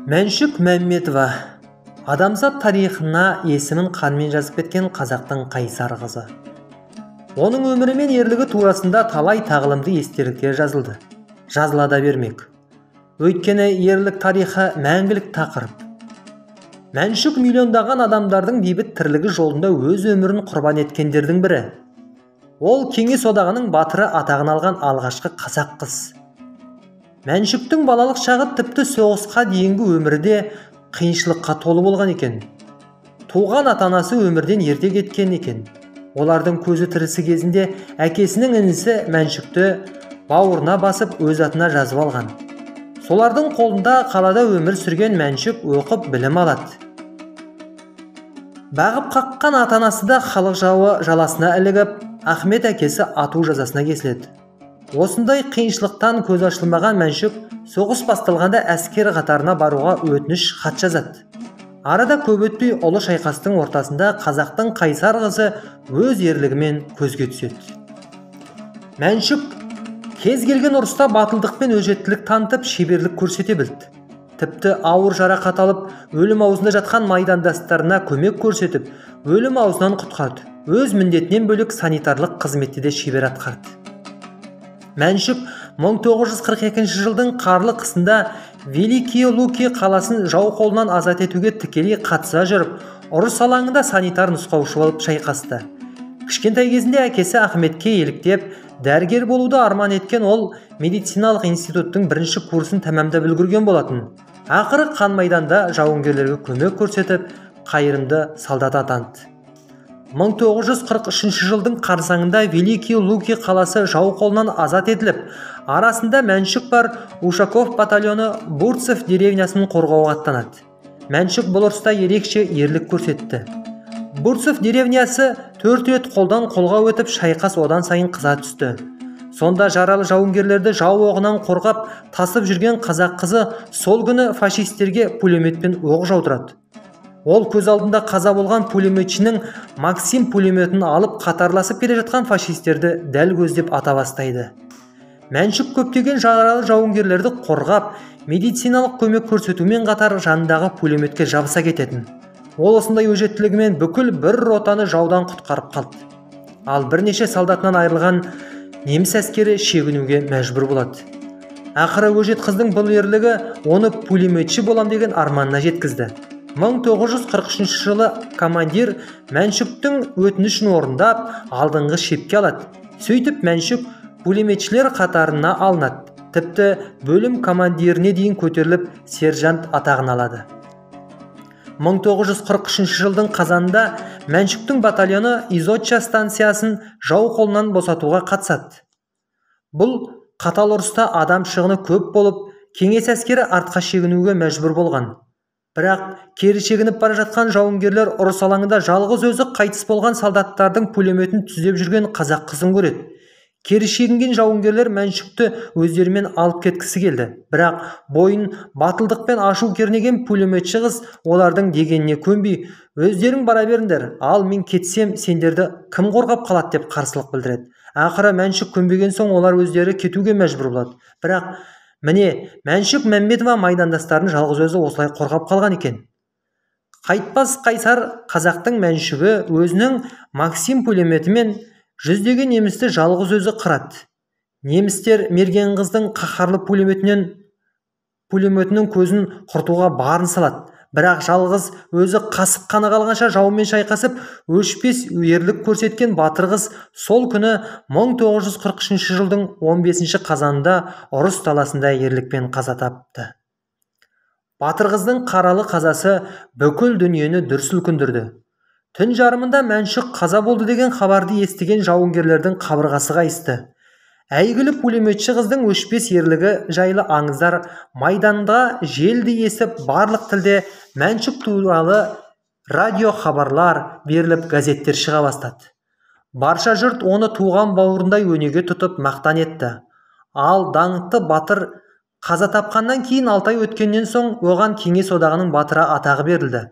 Мәншүк Мәмбетова адамзат тарихына есімін қанмен жазып кеткен қазақтың қайсар қызы. Оның өмірі мен ерлігі турасында талай тағылымды естеліктер жазылды. Жазыла да бермек. Өйткені ерлік тарихы мәңгілік тақырып. Мәншүк миллиондаған адамдардың бейбіт тірлігі жолында өз өмірін құрбан еткендердің бірі. Ол Кеңес одағының батыры атағын алған алғашқы қазақ қыз. Мәншүктің балалық шағы тіпті соғысқа дейінгі өмірде қиыншылыққа толы болған екен. Туған ата-анасы өмірден ерте кеткен екен. Олардың көзі тірісі кезінде әкесінің інісі Мәншүкті бауырына басып өз атына жазып алған. Солардың қолында қалада өмір сүрген Мәншүк оқып білім алады. Бағып қаққан ата-анасы да халық жауы жаласына ілігіп, Ахмет әкесі ату жазасына кесіледі. Осындай қиыншылықтан көз ашылмаған Мәншүк соғыс басталғанда әскер қатарына баруға өтініш хат жазады. Арада көп өтпей ұлы шайқастың ортасында қазақтың қайсар қызы өз ерлігімен көзге түседі. Мәншүк кез келген ұрыста батылдық пен өжеттілік танытып шеберлік көрсете білді. Тіпті ауыр жарақат алып, өлім аузында жатқан майдандастарына көмек көрсетіп, өлім аузынан құтқарды. Өз міндетінен бөлек санитарлық қызметте де шебер атқарды. Мәншүк 1942 жылдың қарлы қысында Великие Луки қаласын жау қолынан азат етуге тікелей қатыса жүріп, ұрыс алаңында санитар нұсқаушы болып шайқасты. Кішкентай кезінде әкесі Ахметке еліктеп, дәрігер болуды арман еткен ол медициналық институттың бірінші курсын тәмамдап үлгерген болатын. Ақыры қан майданда жауынгерлерге көмек көрсетіп, қайырымды солдат атанды. 1943 жылдың қарсаңында Великий Луки қаласы жау қолынан азат етіліп, арасында Мәншүк бар Ушаков батальоны Бурцев деревнясын қорғауға аттанады. Мәншүк бұл ұрыста ерекше ерлік көрсетті. Бурцев деревнясы 4 рет қолдан қолға өтіп, шайқас одан сайын қыза түсті. Сонда жаралы жауынгерлерді жау оғынан қорғап тасып жүрген қазақ қызы сол күні фашистерге пулеметпен оқ жаудырады. Ол көз алдында қаза болған пулеметшінің Максим пулеметін алып қатарласып келе жатқан фашистерді дәл көздеп ата бастайды. Мәншүк көптеген жаралы жауынгерлерді қорғап, медициналық көмек көрсетумен қатар жанындағы пулеметке жабыса кететін. Ол осындай өжеттілігімен бүкіл бір ротаны жаудан құтқарып қалды. Ал бірнеше солдатынан айырылған неміс әскері шегінуге мәжбүр болады. Ақыры өжет қыздың бұл ерлігі оны пулеметші болам деген арманына жеткізді. 1943 жылы командир Мәншүктің өтінішін орындап, алдыңғы шепке алады. Сөйтіп Мәншүк пулеметшілер қатарына алынады. Тіпті бөлім командиріне дейін көтеріліп, сержант атағын алады. 1943 жылдың қазанында Мәншүктің батальоны Изотча станциясын жау қолынан босатуға қатысады. Бұл қатал ұрыста адам шығыны көп болып, Кеңес әскері артқа шегінуге мәжбүр болған. Бірақ кері шегініп бара жатқан жауынгерлер ұрыс алаңында жалғыз өзі қайтыс болған солдаттардың пулеметін түзеп жүрген қазақ қызын көреді. Кері шегінген жауынгерлер Мәншүкті өздерімен алып кеткісі келді. Бірақ бойын батылдықпен ашу кернеген пулеметші қыз олардың дегеніне көнбей, өздерің бара беріңдер, ал мен кетсем сендерді кім қорғап қалады деп қарсылық білдіреді. Ақыры Мәншүк көнбеген соң олар өздері кетуге мәжбүр болады. Бірақ міне, Мәншүк Мәмбетова майдандастарын жалғыз өзі осылай қорғап қалған екен. Қайтпас қайсар қазақтың Мәншүгі өзінің Максим пулеметімен жүздеген немісті жалғыз өзі қырады. Немістер мерген қыздың қаһарлы пулеметінің көзін құртуға барын салады. Бірақ жалғыз өзі қасық қаны қалғанша жаумен шайқасып, өшпес ерлік көрсеткен батыр қыз сол күні 1943 жылдың 15 қазанында ұрыс даласында ерлікпен қаза тапты. Батыр қыздың қаралы қазасы бүкіл дүниені дүр сілкіндірді. Түн жарымында Мәншүк қаза болды деген хабарды естіген жауынгерлердің қабырғасы қайысты. Әйгілі пулеметші қыздың өшпес ерлігі жайлы аңыздар майданда желді есіп, барлық тілде Мәншүк туралы радио хабарлар беріліп, газеттер шыға бастады. Барша жұрт оны туған бауырындай өнеге тұтып мақтан етті. Ал даңқты батыр қаза тапқаннан кейін 6 ай өткеннен соң оған Кеңес одағының батыры атағы берілді.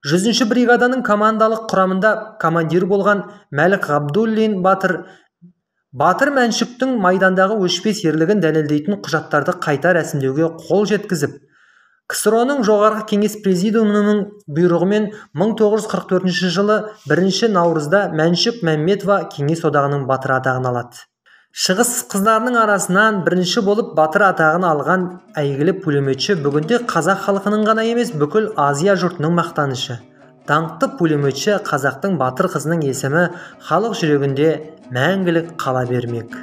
100-ші бригаданың командалық құрамында командир болған Мәлік Ғабдуллин Батыр Мәншүктің майдандағы өшпес ерлігін дәлелдейтін құжаттарды қайта рәсімдеуге қол жеткізіп, КСРО-ның жоғарғы кеңес президиумының бұйрығымен 1944 жылы 1 наурызда Мәншүк Мәмбетова кеңес одағының батыры атағын алады. Шығыс қыздарының арасынан бірінші болып батыр атағын алған әйгілі пулеметші бүгінде қазақ халқының ғана емес, бүкіл Азия жұртының мақтанышы. Даңқты пулеметші қазақтың батыр қызының есімі халық жүрегінде мәңгілік қала бермек.